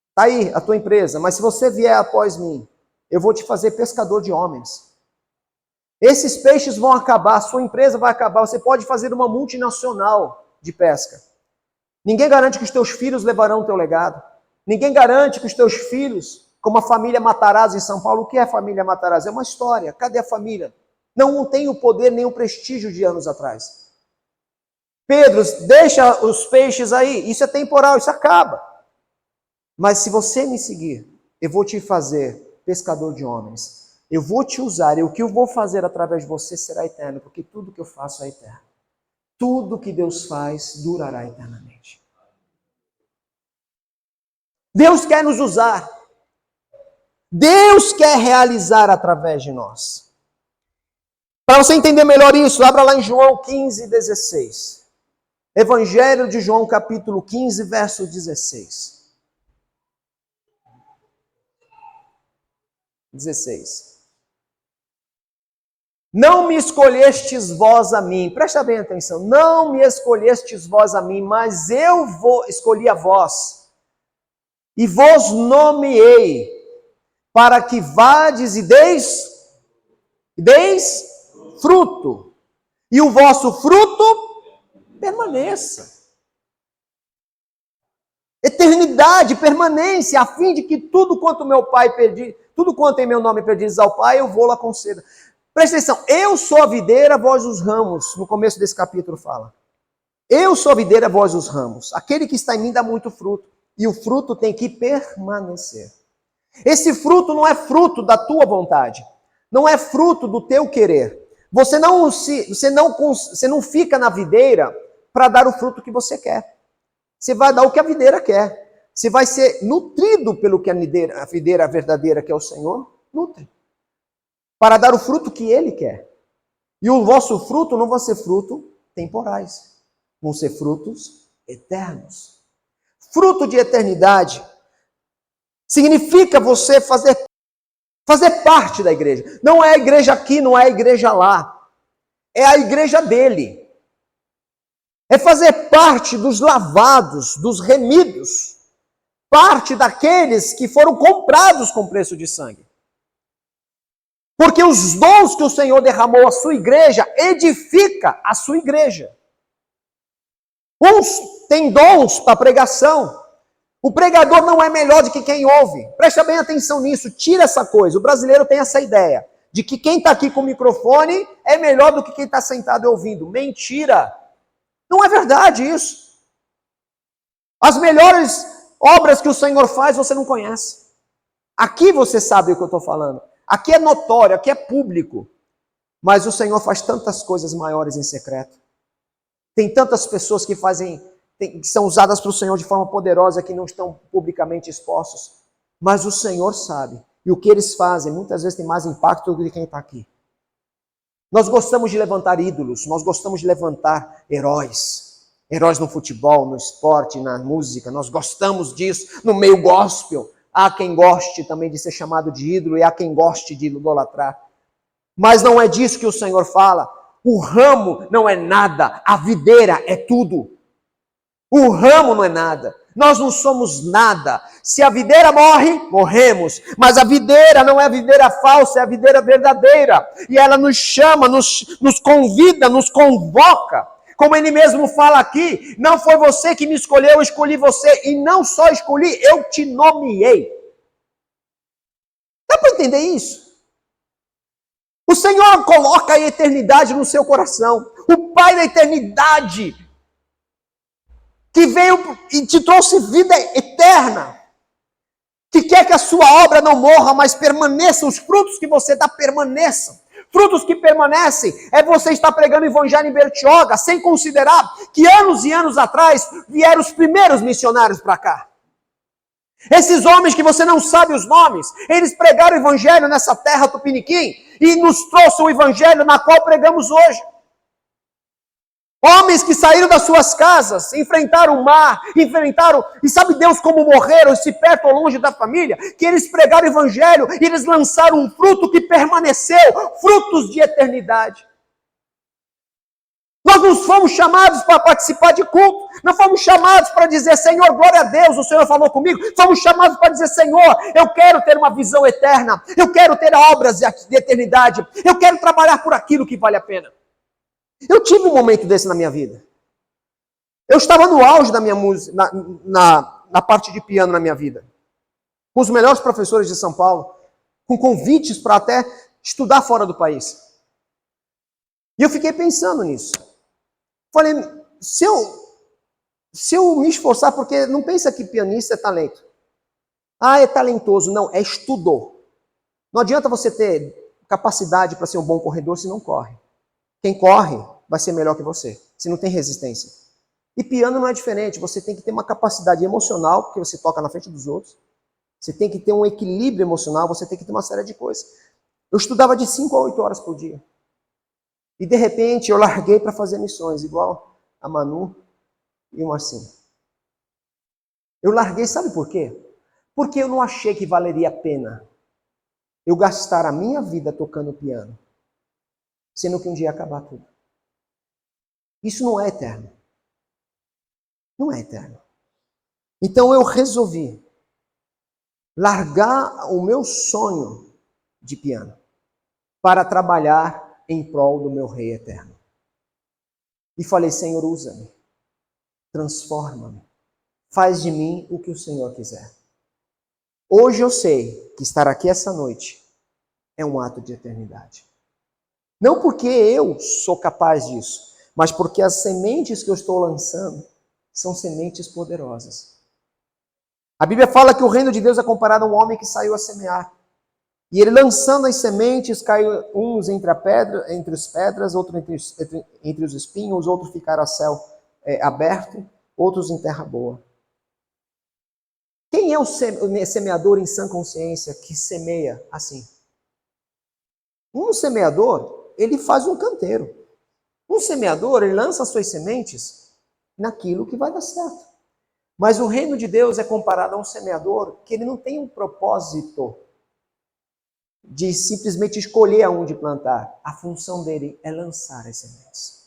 está aí a tua empresa, mas se você vier após mim, eu vou te fazer pescador de homens. Esses peixes vão acabar, a sua empresa vai acabar, você pode fazer uma multinacional de pesca. Ninguém garante que os teus filhos levarão o teu legado. Ninguém garante que os teus filhos, como a família Matarazzo em São Paulo, o que é a família Matarazzo? É uma história, cadê a família? Não tem o poder nem o prestígio de anos atrás. Pedro, deixa os peixes aí, isso é temporal, isso acaba. Mas se você me seguir, eu vou te fazer pescador de homens. Eu vou te usar, e o que eu vou fazer através de você será eterno, porque tudo que eu faço é eterno. Tudo que Deus faz durará eternamente. Deus quer nos usar. Deus quer realizar através de nós. Para você entender melhor isso, abra lá em João 15, 16. Evangelho de João, capítulo 15, verso 16. 16. Não me escolhestes vós a mim. Presta bem atenção. Não me escolhestes vós a mim, mas eu escolhi a vós. E vos nomeei, para que vades e deis fruto, e o vosso fruto permaneça. Eternidade, permanência, a fim de que tudo quanto meu Pai pedi, tudo quanto em meu nome pedis ao Pai, eu vou lá conceda. Presta atenção, eu sou a videira, vós os ramos, no começo desse capítulo fala. Eu sou a videira, vós os ramos. Aquele que está em mim dá muito fruto, e o fruto tem que permanecer. Esse fruto não é fruto da tua vontade, não é fruto do teu querer. Você não fica na videira para dar o fruto que você quer. Você vai dar o que a videira quer. Você vai ser nutrido pelo que a videira verdadeira, que é o Senhor, nutre. Para dar o fruto que Ele quer. E o vosso fruto não vai ser fruto temporais. Vão ser frutos eternos. Fruto de eternidade significa você fazer parte da igreja. Não é a igreja aqui, não é a igreja lá. É a igreja dele. É fazer parte dos lavados, dos remidos. Parte daqueles que foram comprados com preço de sangue. Porque os dons que o Senhor derramou à sua igreja, edifica a sua igreja. Uns têm dons para pregação. O pregador não é melhor do que quem ouve. Presta bem atenção nisso, tira essa coisa. O brasileiro tem essa ideia de que quem está aqui com o microfone é melhor do que quem está sentado ouvindo. Mentira! Não é verdade isso. As melhores obras que o Senhor faz, você não conhece. Aqui você sabe o que eu estou falando. Aqui é notório, aqui é público. Mas o Senhor faz tantas coisas maiores em secreto. Tem tantas pessoas que que são usadas para o Senhor de forma poderosa que não estão publicamente expostos. Mas o Senhor sabe. E o que eles fazem, muitas vezes tem mais impacto do que quem está aqui. Nós gostamos de levantar ídolos, nós gostamos de levantar heróis. Heróis no futebol, no esporte, na música, nós gostamos disso, no meio gospel. Há quem goste também de ser chamado de ídolo e há quem goste de idolatrar. Mas não é disso que o Senhor fala. O ramo não é nada, a videira é tudo. O ramo não é nada. Nós não somos nada. Se a videira morre, morremos. Mas a videira não é a videira falsa, é a videira verdadeira. E ela nos chama, nos convida, nos convoca. Como ele mesmo fala aqui, não foi você que me escolheu, eu escolhi você. E não só escolhi, eu te nomeei. Dá para entender isso? O Senhor coloca a eternidade no seu coração. O Pai da eternidade, que veio e te trouxe vida eterna, que quer que a sua obra não morra, mas permaneça, os frutos que você dá permaneçam. Frutos que permanecem é você estar pregando o evangelho em Bertioga, sem considerar que anos e anos atrás vieram os primeiros missionários para cá. Esses homens que você não sabe os nomes, eles pregaram o evangelho nessa terra tupiniquim e nos trouxe o evangelho na qual pregamos hoje. Homens que saíram das suas casas, enfrentaram o mar, e sabe Deus como morreram, se perto ou longe da família, que eles pregaram o evangelho e eles lançaram um fruto que permaneceu, frutos de eternidade. Nós não fomos chamados para participar de culto, não fomos chamados para dizer, Senhor, glória a Deus, o Senhor falou comigo, fomos chamados para dizer, Senhor, eu quero ter uma visão eterna, eu quero ter obras de eternidade, eu quero trabalhar por aquilo que vale a pena. Eu tive um momento desse na minha vida. Eu estava no auge da minha música, na parte de piano na minha vida. Com os melhores professores de São Paulo, com convites para até estudar fora do país. E eu fiquei pensando nisso. Falei, se eu me esforçar, porque não pensa que pianista é talento. Ah, é talentoso. Não, é estudou. Não adianta você ter capacidade para ser um bom corredor se não corre. Quem corre vai ser melhor que você, se não tem resistência. E piano não é diferente, você tem que ter uma capacidade emocional, porque você toca na frente dos outros. Você tem que ter um equilíbrio emocional, você tem que ter uma série de coisas. Eu estudava de 5 a 8 horas por dia. E de repente eu larguei para fazer missões, igual a Manu e o Marcinho. Eu larguei, sabe por quê? Porque eu não achei que valeria a pena eu gastar a minha vida tocando piano, sendo que um dia ia acabar tudo. Isso não é eterno. Não é eterno. Então eu resolvi largar o meu sonho de piano para trabalhar em prol do meu Rei eterno. E falei, Senhor, usa-me, transforma-me, faz de mim o que o Senhor quiser. Hoje eu sei que estar aqui essa noite é um ato de eternidade. Não porque eu sou capaz disso, mas porque as sementes que eu estou lançando são sementes poderosas. A Bíblia fala que o reino de Deus é comparado a um homem que saiu a semear. E ele lançando as sementes, caiu uns entre as pedras, outros entre os espinhos, outros ficaram a céu aberto, outros em terra boa. Quem é o semeador em sã consciência que semeia assim? Um semeador, ele faz um canteiro. Um semeador, ele lança as suas sementes naquilo que vai dar certo. Mas o reino de Deus é comparado a um semeador que ele não tem um propósito de simplesmente escolher aonde plantar. A função dele é lançar as sementes.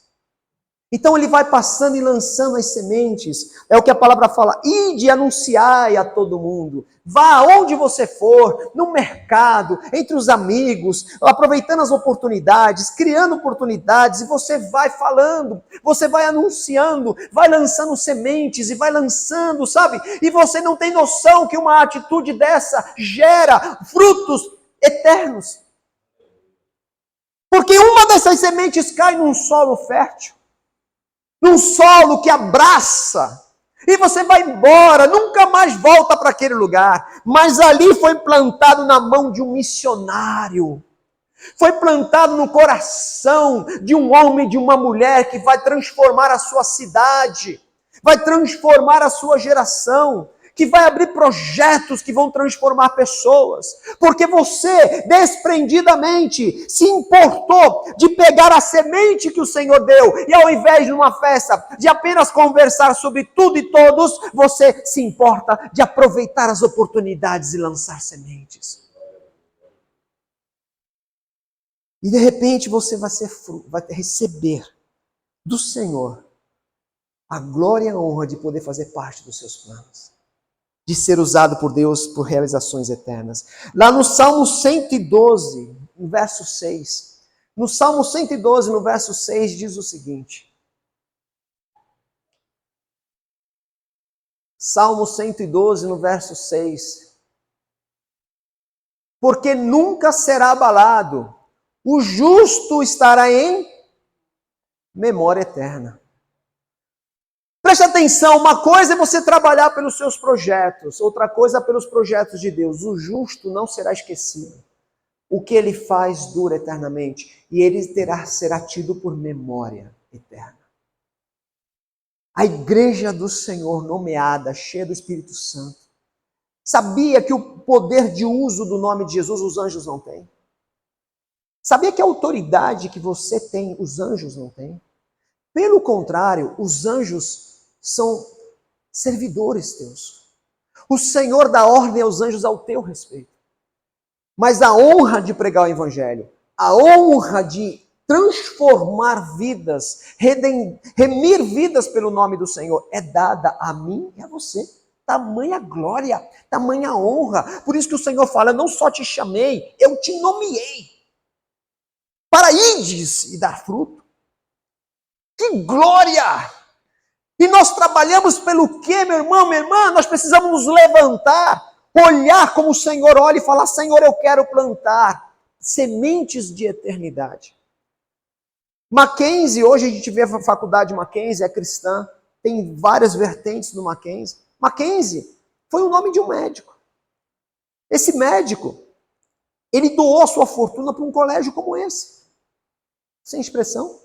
Então ele vai passando e lançando as sementes. É o que a palavra fala. Ide anunciai a todo mundo. Vá aonde você for, no mercado, entre os amigos, aproveitando as oportunidades, criando oportunidades, e você vai falando, você vai anunciando, vai lançando sementes e vai lançando, sabe? E você não tem noção que uma atitude dessa gera frutos eternos. Porque uma dessas sementes cai num solo fértil, num solo que abraça, e você vai embora, nunca mais volta para aquele lugar. Mas ali foi plantado na mão de um missionário, foi plantado no coração de um homem e de uma mulher que vai transformar a sua cidade, vai transformar a sua geração, que vai abrir projetos que vão transformar pessoas, porque você, desprendidamente, se importou de pegar a semente que o Senhor deu, e ao invés de uma festa, de apenas conversar sobre tudo e todos, você se importa de aproveitar as oportunidades e lançar sementes. E de repente você vai receber do Senhor a glória e a honra de poder fazer parte dos seus planos, de ser usado por Deus por realizações eternas. Lá no Salmo 112, no verso 6, no Salmo 112, no verso 6, diz o seguinte. Salmo 112, no verso 6. Porque nunca será abalado, o justo estará em memória eterna. Preste atenção, uma coisa é você trabalhar pelos seus projetos, outra coisa é pelos projetos de Deus. O justo não será esquecido. O que ele faz dura eternamente, e ele será tido por memória eterna. A igreja do Senhor nomeada, cheia do Espírito Santo, sabia que o poder de uso do nome de Jesus os anjos não têm? Sabia que a autoridade que você tem, os anjos não têm? Pelo contrário, os anjos são servidores teus. O Senhor dá ordem aos anjos ao teu respeito. Mas a honra de pregar o Evangelho, a honra de transformar vidas, remir vidas pelo nome do Senhor, é dada a mim e a você. Tamanha glória, tamanha honra. Por isso que o Senhor fala, não só te chamei, eu te nomeei. Para ides e dar fruto. Que glória! E nós trabalhamos pelo quê, meu irmão, minha irmã? Nós precisamos nos levantar, olhar como o Senhor olha e falar, Senhor, eu quero plantar sementes de eternidade. Mackenzie, hoje a gente vê a faculdade Mackenzie, é cristã, tem várias vertentes no Mackenzie. Mackenzie foi o nome de um médico. Esse médico, ele doou a sua fortuna para um colégio como esse. Sem expressão.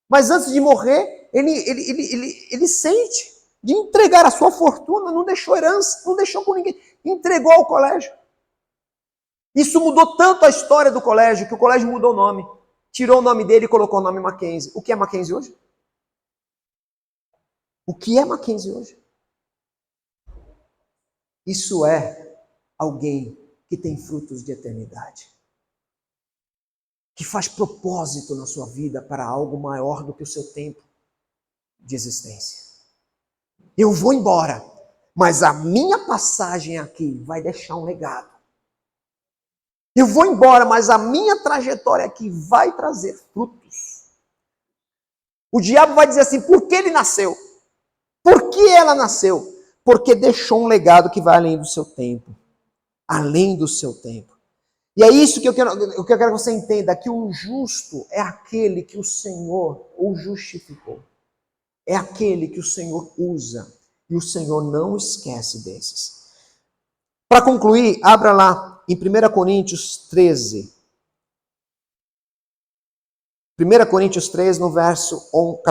Mas antes de morrer, ele sente de entregar a sua fortuna, não deixou herança, não deixou com ninguém, entregou ao colégio. Isso mudou tanto a história do colégio, que o colégio mudou o nome. Tirou o nome dele e colocou o nome Mackenzie. O que é Mackenzie hoje? O que é Mackenzie hoje? Isso é alguém que tem frutos de eternidade. Que faz propósito na sua vida para algo maior do que o seu tempo de existência. Eu vou embora, mas a minha passagem aqui vai deixar um legado. Eu vou embora, mas a minha trajetória aqui vai trazer frutos. O diabo vai dizer assim, por que ele nasceu? Por que ela nasceu? Porque deixou um legado que vai além do seu tempo. Além do seu tempo. E é isso que eu quero que você entenda, que o justo é aquele que o Senhor o justificou. É aquele que o Senhor usa. E o Senhor não esquece desses. Para concluir, abra lá em 1 Coríntios 13. 1 Coríntios 3, no verso 1,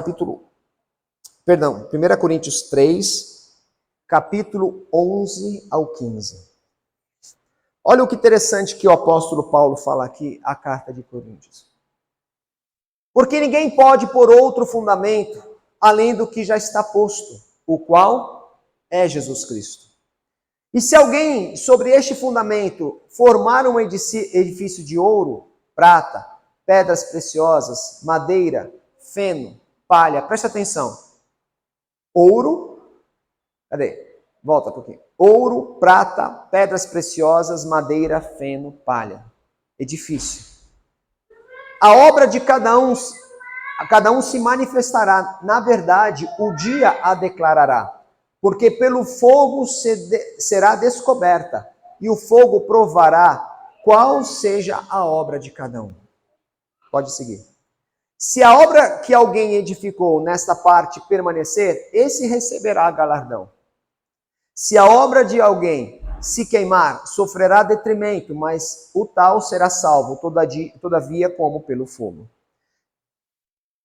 Perdão, 1 Coríntios 3, capítulo 11 ao 15. Olha o que interessante que o apóstolo Paulo fala aqui, a carta de Coríntios. Porque ninguém pode pôr outro fundamento além do que já está posto, o qual é Jesus Cristo. E se alguém sobre este fundamento formar um edifício de ouro, prata, pedras preciosas, madeira, feno, palha, presta atenção. Ouro, volta um pouquinho. Ouro, prata, pedras preciosas, madeira, feno, palha. Edifício. A obra de cada um se manifestará. Na verdade, o dia a declarará. Porque pelo fogo será descoberta, e o fogo provará qual seja a obra de cada um. Pode seguir. Se a obra que alguém edificou nesta parte permanecer, esse receberá galardão. Se a obra de alguém se queimar, sofrerá detrimento, mas o tal será salvo, todavia como pelo fogo.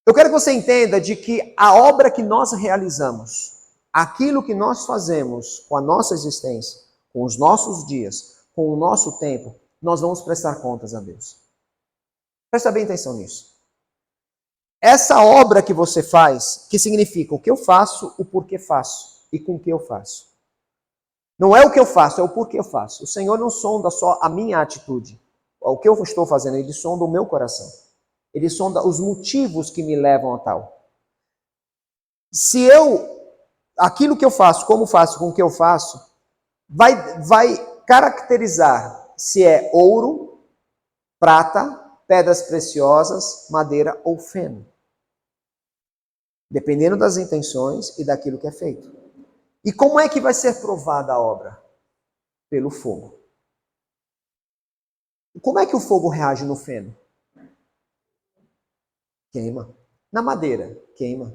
Eu quero que você entenda de que a obra que nós realizamos, aquilo que nós fazemos com a nossa existência, com os nossos dias, com o nosso tempo, nós vamos prestar contas a Deus. Presta bem atenção nisso. Essa obra que você faz, que significa o que eu faço, o porquê faço e com o que eu faço. Não é o que eu faço, é o porquê eu faço. O Senhor não sonda só a minha atitude, o que eu estou fazendo, Ele sonda o meu coração. Ele sonda os motivos que me levam a tal. Se aquilo que eu faço, como faço, com o que eu faço, vai caracterizar se é ouro, prata, pedras preciosas, madeira ou feno. Dependendo das intenções e daquilo que é feito. E como é que vai ser provada a obra? Pelo fogo. Como é que o fogo reage no feno? Queima. Na madeira, queima.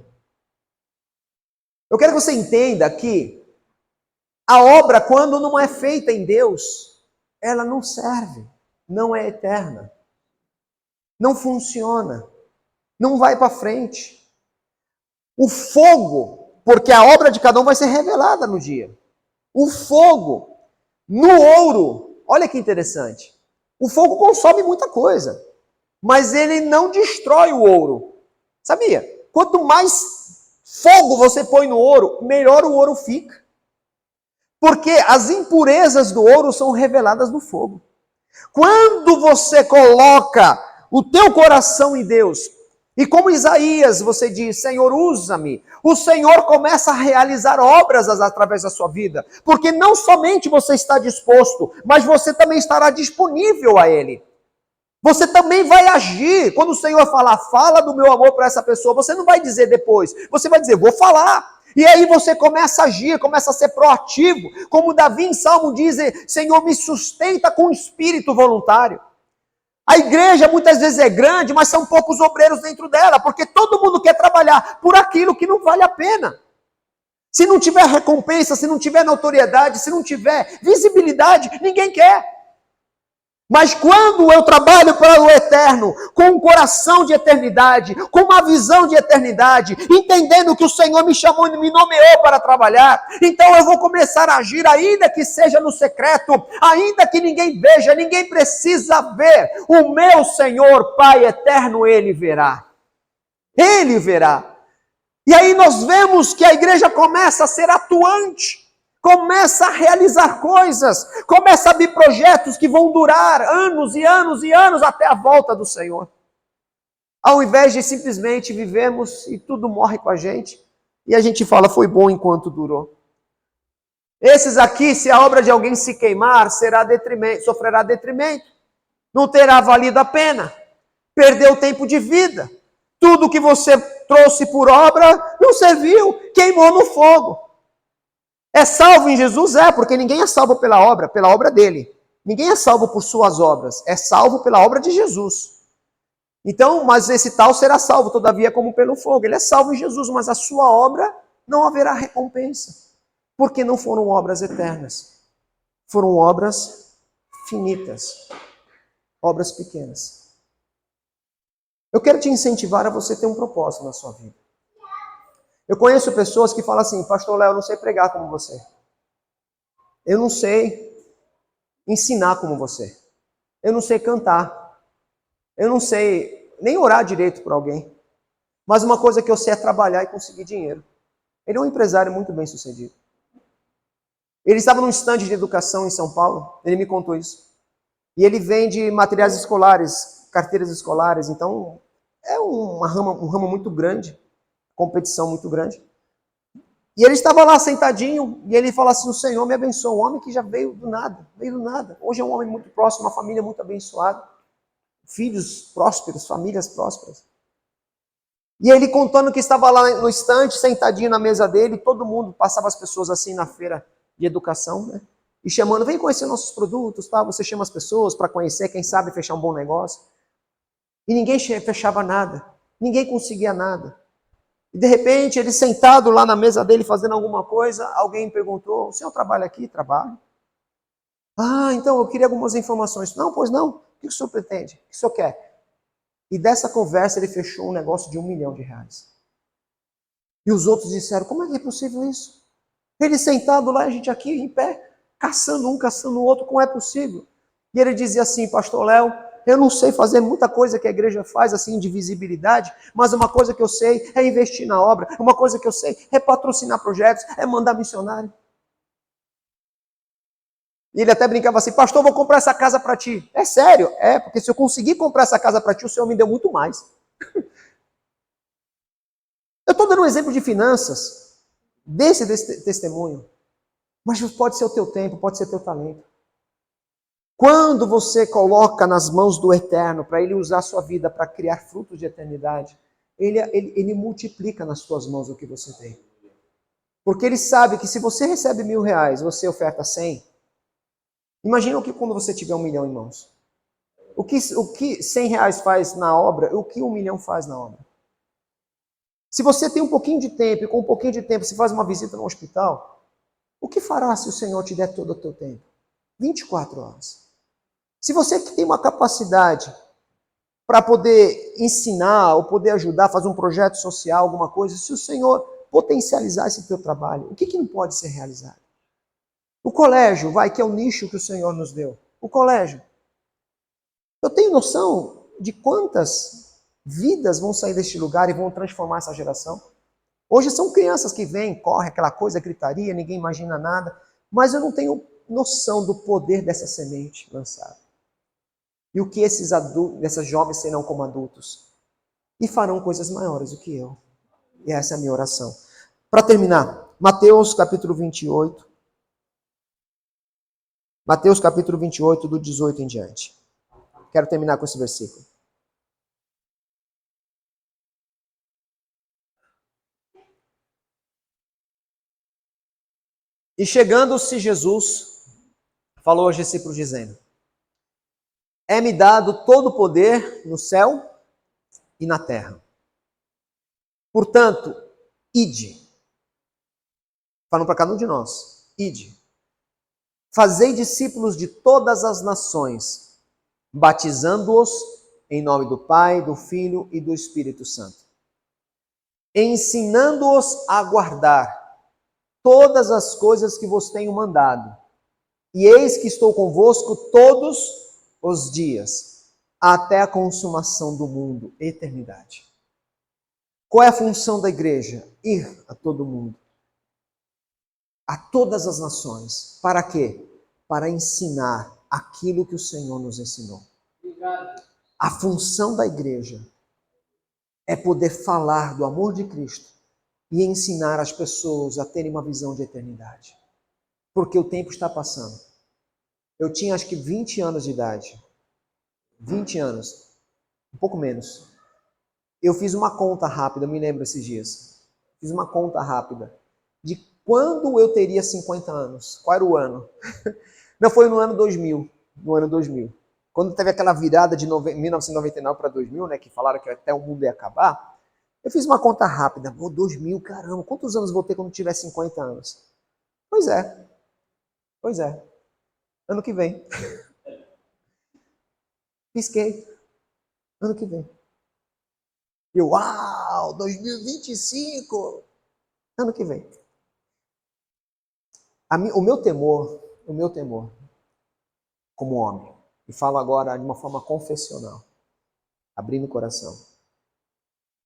Eu quero que você entenda que a obra, quando não é feita em Deus, ela não serve, não é eterna, não funciona, não vai para frente. O fogo, porque a obra de cada um vai ser revelada no dia. O fogo, no ouro, olha que interessante. O fogo consome muita coisa, mas ele não destrói o ouro. Sabia? Quanto mais fogo você põe no ouro, melhor o ouro fica. Porque as impurezas do ouro são reveladas no fogo. Quando você coloca o teu coração em Deus, e como Isaías, você diz, Senhor, usa-me, o Senhor começa a realizar obras através da sua vida. Porque não somente você está disposto, mas você também estará disponível a Ele. Você também vai agir. Quando o Senhor falar, fala do meu amor para essa pessoa, você não vai dizer depois, você vai dizer, vou falar. E aí você começa a agir, começa a ser proativo. Como Davi em Salmo diz, Senhor, me sustenta com espírito voluntário. A igreja muitas vezes é grande, mas são poucos obreiros dentro dela, porque todo mundo quer trabalhar por aquilo que não vale a pena. Se não tiver recompensa, se não tiver notoriedade, se não tiver visibilidade, ninguém quer. Mas quando eu trabalho para o eterno, com um coração de eternidade, com uma visão de eternidade, entendendo que o Senhor me chamou e me nomeou para trabalhar, então eu vou começar a agir, ainda que seja no secreto, ainda que ninguém veja, ninguém precisa ver. O meu Senhor, Pai eterno, Ele verá. Ele verá. E aí nós vemos que a igreja começa a ser atuante. Começa a realizar coisas, começa a abrir projetos que vão durar anos e anos e anos até a volta do Senhor. Ao invés de simplesmente vivemos e tudo morre com a gente, e a gente fala, foi bom enquanto durou. Esses aqui, se a obra de alguém se queimar, sofrerá detrimento, não terá valido a pena, perdeu tempo de vida, tudo que você trouxe por obra não serviu, queimou no fogo. É salvo em Jesus? É, porque ninguém é salvo pela obra dele. Ninguém é salvo por suas obras, é salvo pela obra de Jesus. Então, mas esse tal será salvo, todavia, como pelo fogo. Ele é salvo em Jesus, mas a sua obra não haverá recompensa. Porque não foram obras eternas. Foram obras finitas. Obras pequenas. Eu quero te incentivar a você ter um propósito na sua vida. Eu conheço pessoas que falam assim, pastor Léo, eu não sei pregar como você. Eu não sei ensinar como você. Eu não sei cantar. Eu não sei nem orar direito por alguém. Mas uma coisa que eu sei é trabalhar e conseguir dinheiro. Ele é um empresário muito bem sucedido. Ele estava num stand de educação em São Paulo, ele me contou isso. E ele vende materiais escolares, carteiras escolares, então é um ramo muito grande. Competição muito grande. E ele estava lá sentadinho, e ele falou assim, o Senhor me abençoou, um homem que já veio do nada. Hoje é um homem muito próximo, uma família muito abençoada, filhos prósperos, famílias prósperas. E ele contando que estava lá no estande, sentadinho na mesa dele, todo mundo, passava as pessoas assim na feira de educação, né? E chamando, vem conhecer nossos produtos, tá? Você chama as pessoas para conhecer, quem sabe fechar um bom negócio. E ninguém fechava nada. Ninguém conseguia nada. E de repente, ele sentado lá na mesa dele fazendo alguma coisa, alguém perguntou, o senhor trabalha aqui? Trabalho. Ah, então eu queria algumas informações. Não, pois não. O que o senhor pretende? O que o senhor quer? E dessa conversa ele fechou um negócio de R$1 milhão. E os outros disseram, como é que é possível isso? Ele sentado lá, a gente aqui em pé, caçando um, caçando o outro, como é possível? E ele dizia assim, pastor Léo, eu não sei fazer muita coisa que a igreja faz assim de visibilidade, mas uma coisa que eu sei é investir na obra, uma coisa que eu sei é patrocinar projetos, é mandar missionário. E ele até brincava assim, pastor, vou comprar essa casa para ti. É sério? É, porque se eu conseguir comprar essa casa para ti, o Senhor me deu muito mais. Eu estou dando um exemplo de finanças, desse testemunho, mas pode ser o teu tempo, pode ser o teu talento. Quando você coloca nas mãos do Eterno, para Ele usar a sua vida para criar frutos de eternidade, ele multiplica nas suas mãos o que você tem. Porque Ele sabe que se você recebe R$1.000, você oferta 100. Imagina o que quando você tiver 1 milhão em mãos. O que R$100 faz na obra, o que 1 milhão faz na obra. Se você tem um pouquinho de tempo, e com um pouquinho de tempo você faz uma visita no hospital, o que fará se o Senhor te der todo o teu tempo? 24 horas. Se você que tem uma capacidade para poder ensinar ou poder ajudar, fazer um projeto social, alguma coisa, se o Senhor potencializar esse teu trabalho, o que não pode ser realizado? O colégio, que é o nicho que o Senhor nos deu. O colégio. Eu tenho noção de quantas vidas vão sair deste lugar e vão transformar essa geração. Hoje são crianças que vêm, correm, aquela coisa, gritaria, ninguém imagina nada, mas eu não tenho noção do poder dessa semente lançada. E o que essas jovens serão como adultos? E farão coisas maiores do que eu. E essa é a minha oração. Para terminar, Mateus capítulo 28. Mateus capítulo 28, do 18 em diante. Quero terminar com esse versículo. E chegando-se Jesus, falou aos discípulos dizendo, é-me dado todo o poder no céu e na terra. Portanto, ide. Falando para cada um de nós, ide. Fazei discípulos de todas as nações, batizando-os em nome do Pai, do Filho e do Espírito Santo, ensinando-os a guardar todas as coisas que vos tenho mandado. E eis que estou convosco todos os dias, até a consumação do mundo, eternidade. Qual é a função da igreja? Ir a todo mundo, a todas as nações. Para quê? Para ensinar aquilo que o Senhor nos ensinou. A função da igreja é poder falar do amor de Cristo e ensinar as pessoas a terem uma visão de eternidade. Porque o tempo está passando. Eu tinha acho que 20 anos de idade. 20 anos. Um pouco menos. Eu fiz uma conta rápida, me lembro esses dias. Fiz uma conta rápida de quando eu teria 50 anos. Qual era o ano? Não, foi no ano 2000. No ano 2000. Quando teve aquela virada de 1999 para 2000, né, que falaram que até o mundo ia acabar, eu fiz uma conta rápida. 2000, caramba, quantos anos vou ter quando tiver 50 anos? Pois é. Ano que vem. Pisquei. Ano que vem. Uau, 2025. Ano que vem. O meu temor, como homem, e falo agora de uma forma confessional, abrindo o coração,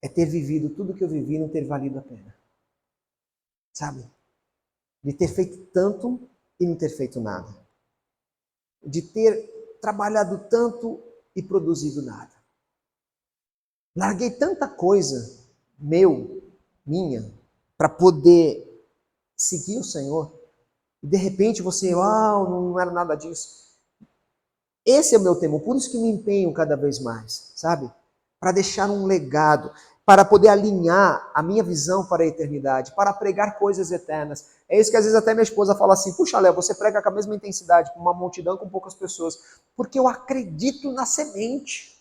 é ter vivido tudo que eu vivi e não ter valido a pena. Sabe? De ter feito tanto e não ter feito nada. De ter trabalhado tanto e produzido nada. Larguei tanta coisa minha, para poder seguir o Senhor. E de repente você, não era nada disso. Esse é o meu temor, por isso que me empenho cada vez mais, sabe? Para deixar um legado, para poder alinhar a minha visão para a eternidade, para pregar coisas eternas. É isso que às vezes até minha esposa fala assim, puxa Léo, você prega com a mesma intensidade, com uma multidão, com poucas pessoas, porque eu acredito na semente.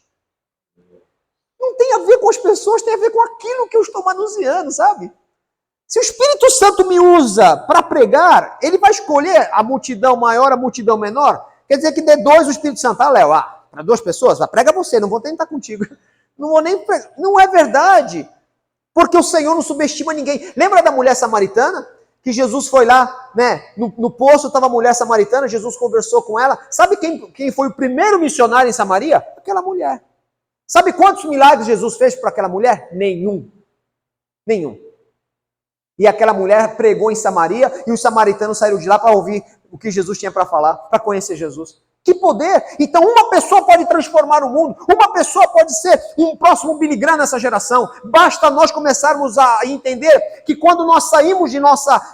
Não tem a ver com as pessoas, tem a ver com aquilo que eu estou manuseando, sabe? Se o Espírito Santo me usa para pregar, ele vai escolher a multidão maior, a multidão menor. Quer dizer que dê dois o Espírito Santo. Ah, Léo, para duas pessoas, prega você, não vou tentar contigo. Não vou nem pregar. Não é verdade. Porque o Senhor não subestima ninguém. Lembra da mulher samaritana? Que Jesus foi lá, né? No poço estava a mulher samaritana, Jesus conversou com ela. Sabe quem foi o primeiro missionário em Samaria? Aquela mulher. Sabe quantos milagres Jesus fez para aquela mulher? Nenhum. Nenhum. E aquela mulher pregou em Samaria e os samaritanos saíram de lá para ouvir o que Jesus tinha para falar, para conhecer Jesus. Que poder! Então uma pessoa pode transformar o mundo, uma pessoa pode ser um próximo Billy Graham nessa geração. Basta nós começarmos a entender que quando nós saímos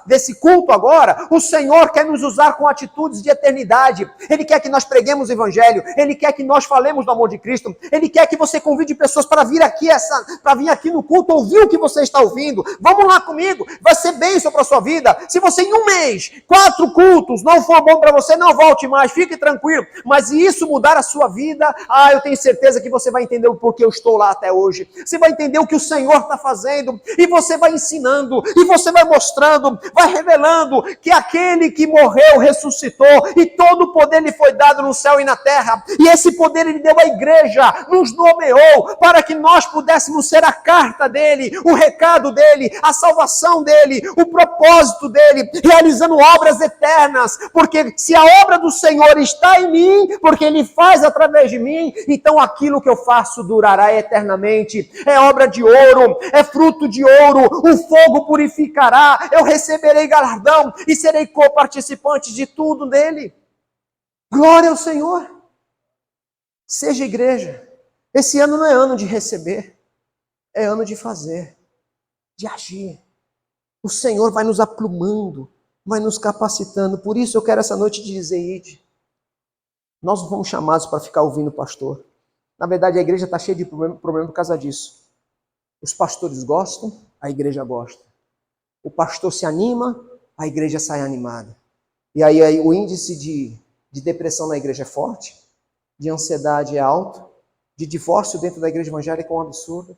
desse culto agora, o Senhor quer nos usar com atitudes de eternidade. Ele quer que nós preguemos o Evangelho, Ele quer que nós falemos do amor de Cristo, Ele quer que você convide pessoas para vir aqui no culto, ouvir o que você está ouvindo. Vamos lá comigo, vai ser bênção para a sua vida. Se você em um mês, 4 cultos, não for bom para você, não volte mais, fique tranquilo. Mas se isso mudar a sua vida, eu tenho certeza que você vai entender o porquê eu estou lá até hoje. Você vai entender o que o Senhor está fazendo, e você vai ensinando, e você vai mostrando, vai revelando que aquele que morreu, ressuscitou, e todo o poder lhe foi dado no céu e na terra, e esse poder ele deu à igreja, nos nomeou, para que nós pudéssemos ser a carta dele, o recado dele, a salvação dele, o propósito dele, realizando obras eternas, porque se a obra do Senhor está em mim, porque Ele faz através de mim, então aquilo que eu faço durará eternamente. É obra de ouro, é fruto de ouro, o fogo purificará, eu receberei galardão e serei co-participante de tudo dele. Glória ao Senhor. Seja igreja. Esse ano não é ano de receber, é ano de fazer, de agir. O Senhor vai nos aprumando, vai nos capacitando. Por isso eu quero essa noite te dizer, ide. Nós não fomos chamados para ficar ouvindo o pastor. Na verdade, a igreja está cheia de problema por causa disso. Os pastores gostam, a igreja gosta. O pastor se anima, a igreja sai animada. E aí o índice de depressão na igreja é forte, de ansiedade é alto, de divórcio dentro da igreja evangélica é um absurdo,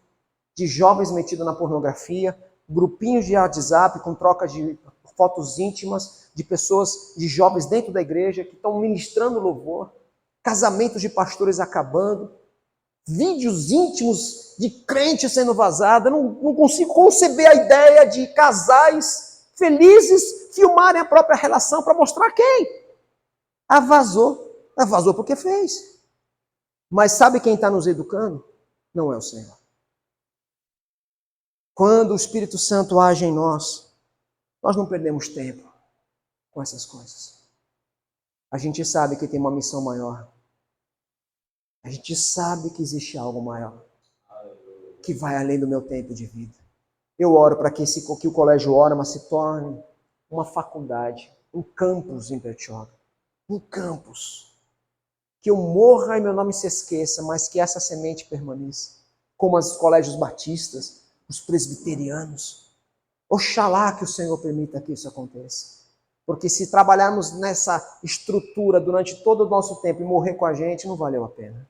de jovens metidos na pornografia, grupinhos de WhatsApp com troca de fotos íntimas de pessoas, de jovens dentro da igreja que estão ministrando louvor, casamentos de pastores acabando, vídeos íntimos de crentes sendo vazados. Não consigo conceber a ideia de casais felizes filmarem a própria relação para mostrar quem? Vazou. Vazou porque fez. Mas sabe quem está nos educando? Não é o Senhor. Quando o Espírito Santo age em nós não perdemos tempo com essas coisas. A gente sabe que tem uma missão maior. A gente sabe que existe algo maior, que vai além do meu tempo de vida. Eu oro para que o Colégio Orma se torne uma faculdade, um campus em Bertioga. Um campus. Que eu morra e meu nome se esqueça, mas que essa semente permaneça. Como os colégios batistas, os presbiterianos. Oxalá que o Senhor permita que isso aconteça. Porque se trabalharmos nessa estrutura durante todo o nosso tempo e morrer com a gente, não valeu a pena.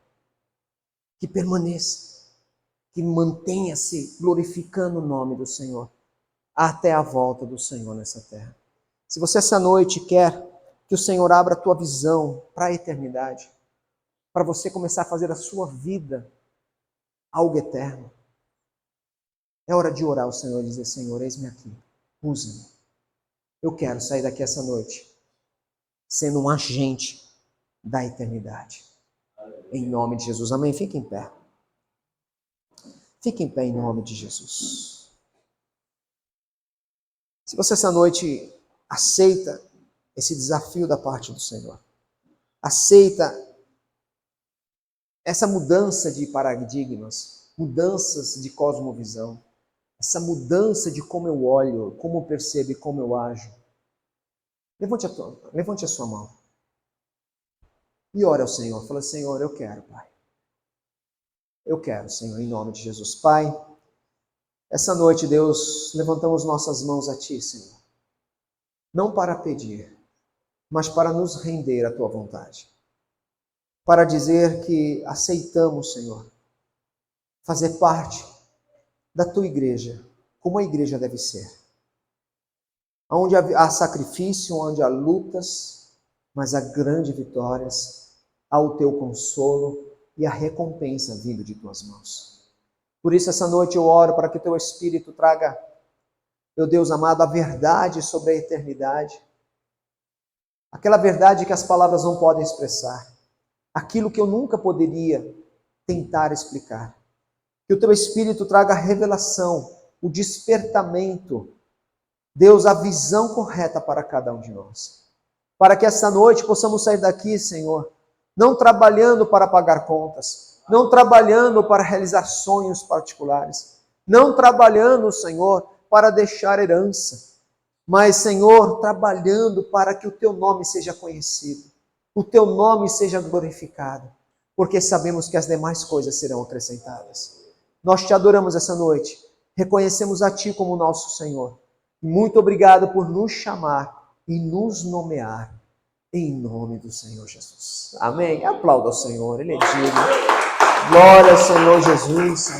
Que permaneça, que mantenha-se glorificando o nome do Senhor, até a volta do Senhor nessa terra. Se você essa noite quer que o Senhor abra a tua visão para a eternidade, para você começar a fazer a sua vida algo eterno, é hora de orar ao Senhor e dizer, Senhor, eis-me aqui, usa-me. Eu quero sair daqui essa noite sendo um agente da eternidade. Em nome de Jesus. Amém? Fique em pé. Fique em pé em nome de Jesus. Se você essa noite aceita esse desafio da parte do Senhor, aceita essa mudança de paradigmas, mudanças de cosmovisão, essa mudança de como eu olho, como eu percebo e como eu ajo, levante a sua mão. E ore ao Senhor. Fala, Senhor, eu quero, Pai. Eu quero, Senhor, em nome de Jesus. Pai, essa noite, Deus, levantamos nossas mãos a Ti, Senhor. Não para pedir, mas para nos render à Tua vontade. Para dizer que aceitamos, Senhor, fazer parte da tua igreja, como a igreja deve ser. Onde há sacrifício, onde há lutas, mas há grandes vitórias, há o teu consolo e a recompensa vindo de tuas mãos. Por isso, essa noite eu oro para que teu Espírito traga, meu Deus amado, a verdade sobre a eternidade. Aquela verdade que as palavras não podem expressar. Aquilo que eu nunca poderia tentar explicar. Que o teu Espírito traga a revelação, o despertamento, Deus, a visão correta para cada um de nós. Para que essa noite possamos sair daqui, Senhor, não trabalhando para pagar contas, não trabalhando para realizar sonhos particulares, não trabalhando, Senhor, para deixar herança, mas, Senhor, trabalhando para que o teu nome seja conhecido, o teu nome seja glorificado, porque sabemos que as demais coisas serão acrescentadas. Nós te adoramos essa noite, reconhecemos a ti como nosso Senhor. Muito obrigado por nos chamar e nos nomear, em nome do Senhor Jesus. Amém. Aplauda ao Senhor, Ele é digno. Glória ao Senhor Jesus. Amém.